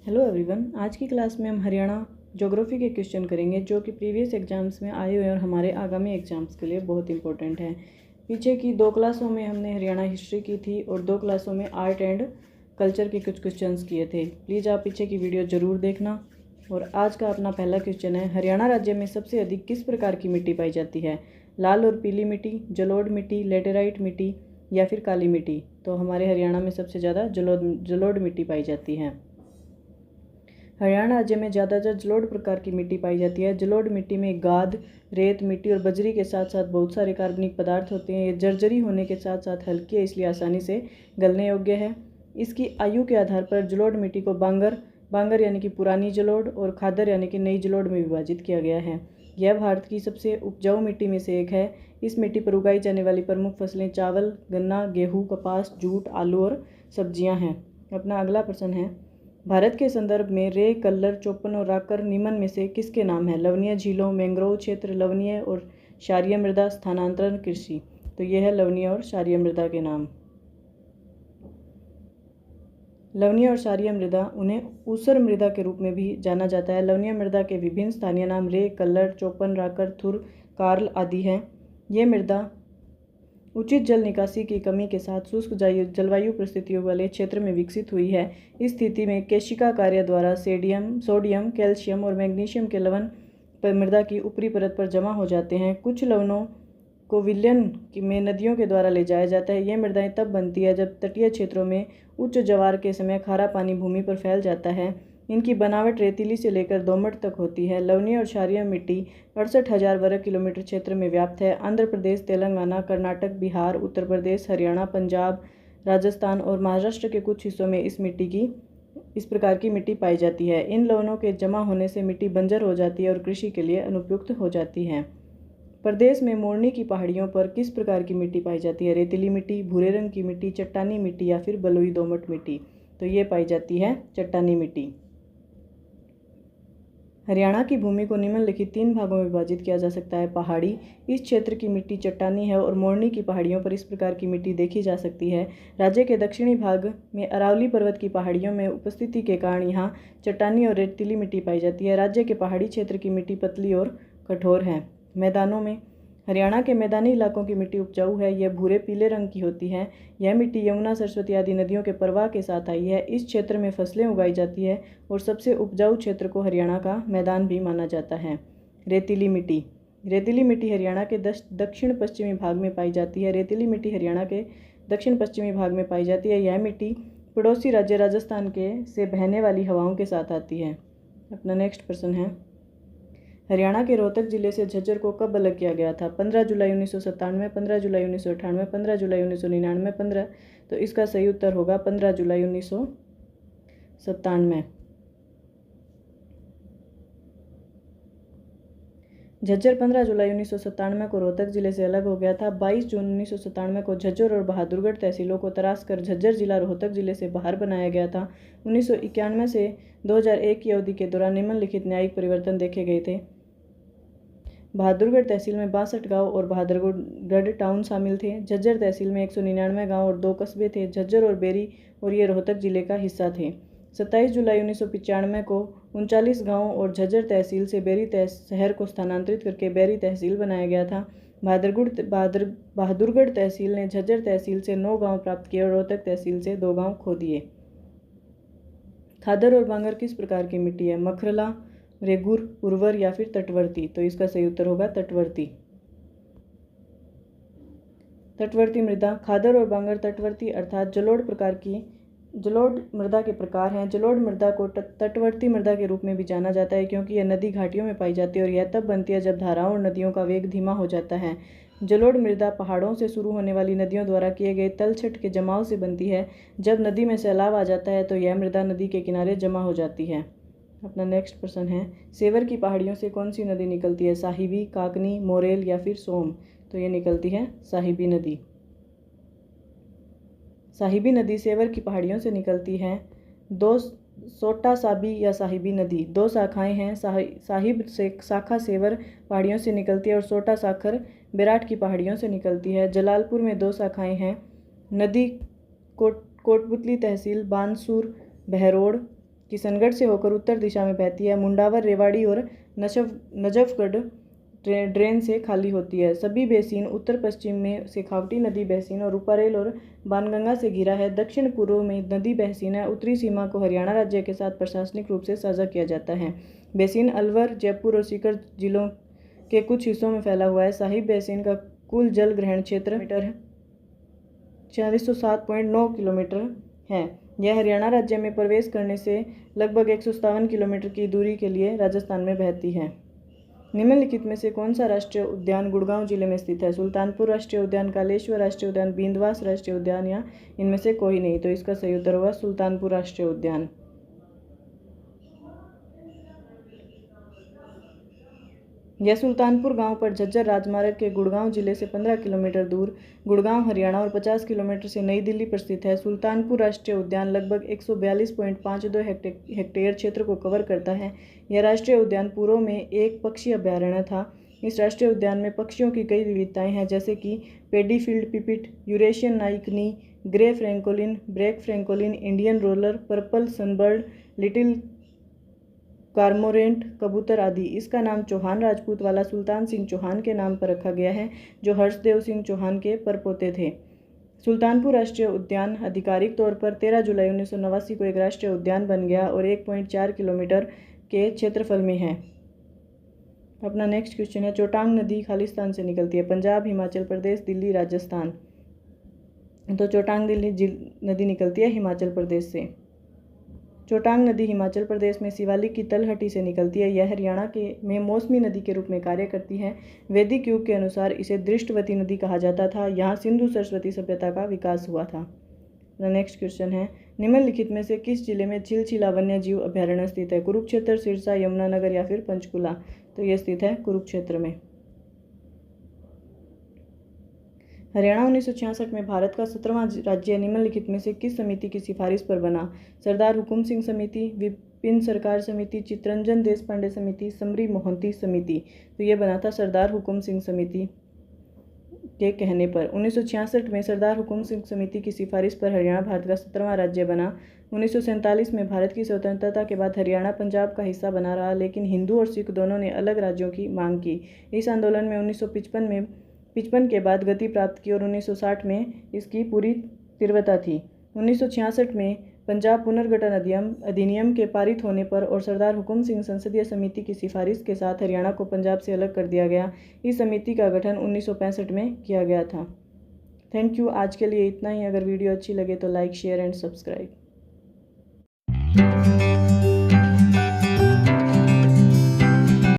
Hello everyone, आज की class में हम हरियाणा ज्योग्राफी के क्वेश्चन करेंगे जो कि प्रीवियस एग्जाम्स में आए हुए हैं और हमारे आगामी एग्जाम्स के लिए बहुत इंपॉर्टेंट है। पीछे की 2 क्लासों में हमने हरियाणा हिस्ट्री की थी और 2 क्लासों में आर्ट एंड कल्चर के कुछ क्वेश्चंस किए थे। प्लीज़ आप पीछे की वीडियो ज़रूर देखना। और आज का अपना पहला क्वेश्चन है, हरियाणा राज्य में सबसे अधिक किस प्रकार की मिट्टी पाई जाती है? लाल और पीली मिट्टी, जलोढ़ मिट्टी, लेटेराइट मिट्टी या फिर काली मिट्टी? तो हमारे हरियाणा में सबसे ज़्यादा जलोढ़ मिट्टी पाई जाती है। हरियाणा राज्य में ज़्यादातर जलोढ़ प्रकार की मिट्टी पाई जाती है। जलोढ़ मिट्टी में गाद, रेत, मिट्टी और बजरी के साथ साथ बहुत सारे कार्बनिक पदार्थ होते हैं। ये जर्जरी होने के साथ साथ हल्की है, इसलिए आसानी से गलने योग्य है। इसकी आयु के आधार पर जलोढ़ मिट्टी को बांगर यानी कि पुरानी जलोढ़ और खादर यानी कि नई जलोढ़ में विभाजित किया गया है। यह भारत की सबसे उपजाऊ मिट्टी में से एक है। इस मिट्टी पर उगाई जाने वाली प्रमुख फसलें चावल, गन्ना, गेहूँ, कपास, जूट, आलू और सब्जियाँ हैं। अपना अगला प्रश्न है, भारत के संदर्भ में रे, कल्लर, चोपन और राकर निम्न में से किसके नाम है? लवणीय झीलों, मैंग्रोव क्षेत्र, लवणीय और क्षारीय मृदा, स्थानांतरण कृषि। तो यह है लवणीय और क्षारीय मृदा के नाम। लवणीय और क्षारीय मृदा, उन्हें ऊसर मृदा के रूप में भी जाना जाता है। लवणीय मृदा के विभिन्न स्थानीय नाम रे, कल्लर, चोपन, राकर, थुर, कार्ल आदि हैं। ये मृदा उचित जल निकासी की कमी के साथ शुष्क जलवायु परिस्थितियों वाले क्षेत्र में विकसित हुई है। इस स्थिति में केशिका कार्य द्वारा सोडियम, कैल्शियम और मैग्नीशियम के लवण मृदा की ऊपरी परत पर जमा हो जाते हैं। कुछ लवणों को विलयन में नदियों के द्वारा ले जाया जाता है। ये मृदाएं तब बनती है जब तटीय क्षेत्रों में उच्च ज्वार के समय खारा पानी भूमि पर फैल जाता है। इनकी बनावट रेतीली से लेकर दोमट तक होती है। लवणीय और क्षारीय मिट्टी 68,000 वर्ग किलोमीटर क्षेत्र में व्याप्त है। आंध्र प्रदेश, तेलंगाना, कर्नाटक, बिहार, उत्तर प्रदेश, हरियाणा, पंजाब, राजस्थान और महाराष्ट्र के कुछ हिस्सों में इस प्रकार की मिट्टी पाई जाती है। इन लवणों के जमा होने से मिट्टी बंजर हो जाती है और कृषि के लिए अनुपयुक्त हो जाती है। प्रदेश में मोरनी की पहाड़ियों पर किस प्रकार की मिट्टी पाई जाती है? रेतीली मिट्टी, भूरे रंग की मिट्टी, चट्टानी मिट्टी या फिर बलुई दोमट मिट्टी? तो ये पाई जाती है चट्टानी मिट्टी। हरियाणा की भूमि को निम्नलिखित 3 भागों में विभाजित किया जा सकता है। पहाड़ी, इस क्षेत्र की मिट्टी चट्टानी है और मोरनी की पहाड़ियों पर इस प्रकार की मिट्टी देखी जा सकती है। राज्य के दक्षिणी भाग में अरावली पर्वत की पहाड़ियों में उपस्थिति के कारण यहाँ चट्टानी और रेतीली मिट्टी पाई जाती है। राज्य के पहाड़ी क्षेत्र की मिट्टी पतली और कठोर है। मैदानों में, हरियाणा के मैदानी इलाकों की मिट्टी उपजाऊ है। यह भूरे पीले रंग की होती है। यह मिट्टी यमुना, सरस्वती आदि नदियों के प्रवाह के साथ आई है। इस क्षेत्र में फसलें उगाई जाती है और सबसे उपजाऊ क्षेत्र को हरियाणा का मैदान भी माना जाता है। रेतीली मिट्टी, रेतीली मिट्टी हरियाणा के दक्षिण पश्चिमी भाग में पाई जाती है। रेतीली मिट्टी हरियाणा के दक्षिण पश्चिमी भाग में पाई जाती है। यह मिट्टी पड़ोसी राज्य राजस्थान के से बहने वाली हवाओं के साथ आती है। अपना नेक्स्ट प्रश्न है, हरियाणा के रोहतक जिले से झज्जर को कब अलग किया गया था? 15 जुलाई 1997, 15 जुलाई 1998, 15 जुलाई 1999, 15। तो इसका सही उत्तर होगा 15 जुलाई 1997। झज्जर 15 जुलाई 1997 को रोहतक जिले से अलग हो गया था। 22 जून 1997 को झज्जर और बहादुरगढ़ तहसीलों को तराश कर झज्जर जिला रोहतक जिले से बाहर बनाया गया था। 1991 से 2001 की अवधि के दौरान निम्नलिखित न्यायिक परिवर्तन देखे गए थे। बहादुरगढ़ तहसील में 62 गांव और बहादुरगढ़ टाउन शामिल थे। झज्जर तहसील में 199 गांव और 2 कस्बे थे, झज्जर और बेरी, और ये रोहतक जिले का हिस्सा थे। 27 जुलाई 1995 को 39 गांव और झज्जर तहसील से बेरी शहर को स्थानांतरित करके बेरी तहसील बनाया गया था। बहादुरगढ़ तहसील ने झज्जर तहसील से 9 गाँव प्राप्त किए और रोहतक तहसील से 2 गाँव खो दिए। खादर और बांगर किस प्रकार की मिट्टी है? मखरला, रेगुर, उर्वर या फिर तटवर्ती? तो इसका सही उत्तर होगा तटवर्ती। तटवर्ती मृदा, खादर और बांगर तटवर्ती अर्थात जलोढ़ मृदा के प्रकार हैं। जलोढ़ मृदा को तटवर्ती मृदा के रूप में भी जाना जाता है क्योंकि यह नदी घाटियों में पाई जाती है और यह तब बनती है जब धाराओं और नदियों का वेग धीमा हो जाता है। जलोढ़ मृदा पहाड़ों से शुरू होने वाली नदियों द्वारा किए गए तलछट के जमाव से बनती है। जब नदी में सैलाब आ जाता है तो यह मृदा नदी के किनारे जमा हो जाती है। अपना नेक्स्ट प्रश्न है, सेवर की पहाड़ियों से कौन सी नदी निकलती है? साहिबी, काकनी, मोरेल या फिर सोम? तो ये निकलती है साहिबी नदी। साहिबी नदी सेवर की पहाड़ियों से निकलती है। सोटा साबी या साहिबी नदी 2 शाखाएं हैं। साहिब से शाखा सेवर पहाड़ियों से निकलती है और सोटा शाखर बेराट की पहाड़ियों से निकलती है। जलालपुर में 2 शाखाएं हैं। नदी कोटपुतली तहसील, बानसूर, बहरोड, किशनगढ़ से होकर उत्तर दिशा में बहती है। मुंडावर, रेवाड़ी और नजफगढ़ ड्रेन से खाली होती है। सभी बेसिन उत्तर पश्चिम में शेखावटी नदी बेसिन और रूपारेल और बाणगंगा से घिरा है। दक्षिण पूर्व में नदी बेसिन है। उत्तरी सीमा को हरियाणा राज्य के साथ प्रशासनिक रूप से साझा किया जाता है। बेसिन अलवर, जयपुर और सीकर जिलों के कुछ हिस्सों में फैला हुआ है। साहिब बेसिन का कुल जल ग्रहण क्षेत्र 407.9 किलोमीटर है। यह हरियाणा राज्य में प्रवेश करने से लगभग 157 किलोमीटर की दूरी के लिए राजस्थान में बहती है। निम्नलिखित में से कौन सा राष्ट्रीय उद्यान गुड़गांव जिले में स्थित है? सुल्तानपुर राष्ट्रीय उद्यान, कालेश्वर राष्ट्रीय उद्यान, बींदवास राष्ट्रीय उद्यान या इनमें से कोई नहीं। तो इसका सही उत्तर होगा सुल्तानपुर राष्ट्रीय उद्यान। यह सुल्तानपुर गांव पर झज्जर राजमार्ग के गुड़गांव जिले से 15 किलोमीटर दूर गुड़गांव हरियाणा और 50 किलोमीटर से नई दिल्ली पर स्थित है। सुल्तानपुर राष्ट्रीय उद्यान लगभग 142.52 हेक्टेयर क्षेत्र को कवर करता है। यह राष्ट्रीय उद्यान पूर्व में एक पक्षी अभयारण्य था। इस राष्ट्रीय उद्यान में पक्षियों की कई विविधताएं हैं, जैसे कि पेडीफील्ड पिपिट, यूरेशियन नाइकनी, grey francolin, black francolin, Indian roller, purple sunbird, little cormorant कबूतर आदि। इसका नाम चौहान राजपूत वाला सुल्तान सिंह चौहान के नाम पर रखा गया है, जो हर्षदेव सिंह चौहान के परपोते थे। सुल्तानपुर राष्ट्रीय उद्यान आधिकारिक तौर पर 13 जुलाई 1989 को एक राष्ट्रीय उद्यान बन गया और 1.4 किलोमीटर के क्षेत्रफल में है। अपना नेक्स्ट क्वेश्चन है, चोटांग नदी खालिस्तान से निकलती है? पंजाब, हिमाचल प्रदेश, दिल्ली, राजस्थान। तो चोटांग नदी निकलती है हिमाचल प्रदेश से। चोटांग नदी हिमाचल प्रदेश में शिवालिक की तलहटी से निकलती है। यह हरियाणा में मौसमी नदी के रूप में कार्य करती है। वैदिक युग के अनुसार इसे दृष्टवती नदी कहा जाता था। यहाँ सिंधु सरस्वती सभ्यता का विकास हुआ था। नेक्स्ट क्वेश्चन है, निम्नलिखित में से किस जिले में छिलछिला वन्य जीव अभयारण्य स्थित है? कुरुक्षेत्र, सिरसा, यमुनानगर या फिर पंचकुला। तो यह स्थित है कुरुक्षेत्र में। हरियाणा 1966 में भारत का 17वां राज्य निम्नलिखित में से किस समिति की सिफारिश पर बना? सरदार हुकुम सिंह समिति, विपिन सरकार समिति, चित्तरंजन देशपांडे समिति, समरी मोहंती समिति। तो ये बना था सरदार हुकुम सिंह समिति के कहने पर। 1966 में सरदार हुकुम सिंह समिति की सिफारिश पर हरियाणा भारत का 17वां राज्य बना। 1947 में भारत की स्वतंत्रता के बाद हरियाणा पंजाब का हिस्सा बना रहा, लेकिन हिंदू और सिख दोनों ने अलग राज्यों की मांग की। इस आंदोलन में 1955 के बाद गति प्राप्त की और 1960 में इसकी पूरी तीव्रता थी। 1966 में पंजाब पुनर्गठन अधिनियम के पारित होने पर और सरदार हुकुम सिंह संसदीय समिति की सिफारिश के साथ हरियाणा को पंजाब से अलग कर दिया गया। इस समिति का गठन 1965 में किया गया था। Thank you. आज के लिए इतना ही। अगर वीडियो अच्छी लगे तो लाइक, शेयर एंड सब्सक्राइब।